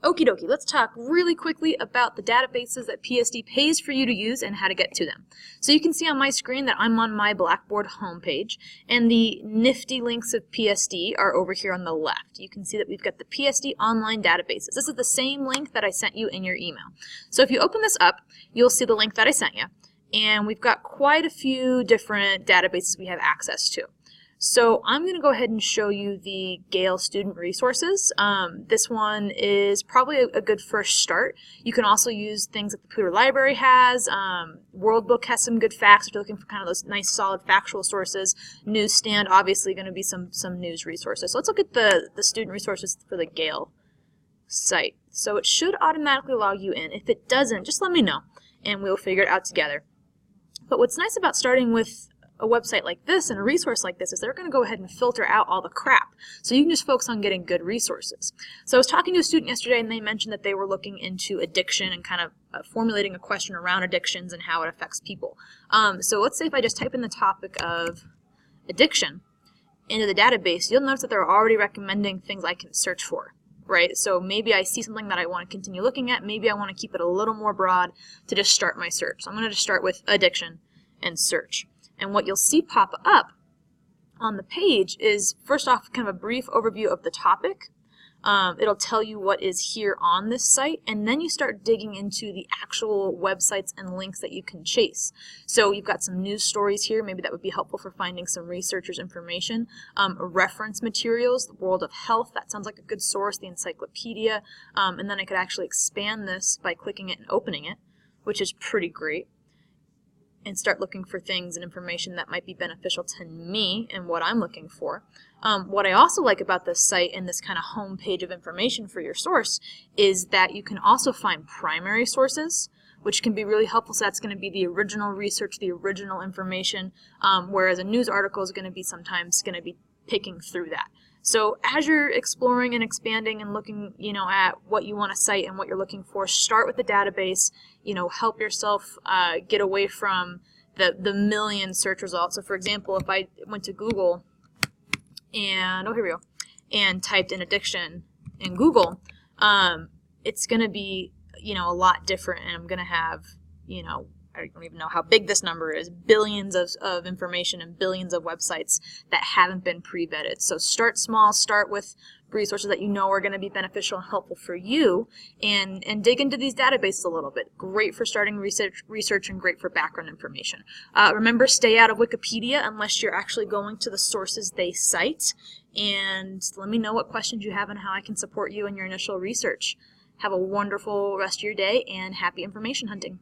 Okie dokie, let's talk really quickly about the databases that PSD pays for you to use and how to get to them. So you can see on my screen that I'm on my Blackboard homepage, and the nifty links of PSD are over here on the left. You can see that we've got the PSD online databases. This is the same link that I sent you in your email. So if you open this up, you'll see the link that I sent you, and we've got quite a few different databases we have access to. So I'm going to go ahead and show you the Gale student resources. This one is probably a good first start. You can also use things that the Poudre Library has. World Book has some good facts if you're looking for kind of those nice solid factual sources. Newsstand, obviously going to be some news resources. So let's look at the student resources for the Gale site. So it should automatically log you in. If it doesn't, just let me know and we'll figure it out together. But what's nice about starting with a website like this and a resource like this is they're going to go ahead and filter out all the crap. So you can just focus on getting good resources. So I was talking to a student yesterday and they mentioned that they were looking into addiction and kind of formulating a question around addictions and how it affects people. So let's say if I just type in the topic of addiction into the database, you'll notice that they're already recommending things I can search for. Right? So maybe I see something that I want to continue looking at. Maybe I want to keep it a little more broad to just start my search. So I'm going to just start with addiction and search. And what you'll see pop up on the page is, first off, kind of a brief overview of the topic. It'll tell you what is here on this site, and then you start digging into the actual websites and links that you can chase. So you've got some news stories here, maybe that would be helpful for finding some researchers' information. Reference materials, the World of Health, that sounds like a good source, the encyclopedia, and then I could actually expand this by clicking it and opening it, which is pretty great, and start looking for things and information that might be beneficial to me and what I'm looking for. What I also like about this site and this kind of home page of information for your source is that you can also find primary sources, which can be really helpful. So that's going to be the original research, the original information, whereas a news article is going to be sometimes going to be picking through that. So as you're exploring and expanding and looking, at what you want to cite and what you're looking for, start with the database. Help yourself get away from the million search results. So for example, if I went to Google and here we go, and typed in addiction in Google, it's going to be a lot different, and I'm going to have I don't even know how big this number is, billions of information and billions of websites that haven't been pre-vetted. So start small, start with resources that you know are going to be beneficial and helpful for you, and dig into these databases a little bit. Great for starting research and great for background information. Remember, stay out of Wikipedia unless you're actually going to the sources they cite, and let me know what questions you have and how I can support you in your initial research. Have a wonderful rest of your day and happy information hunting.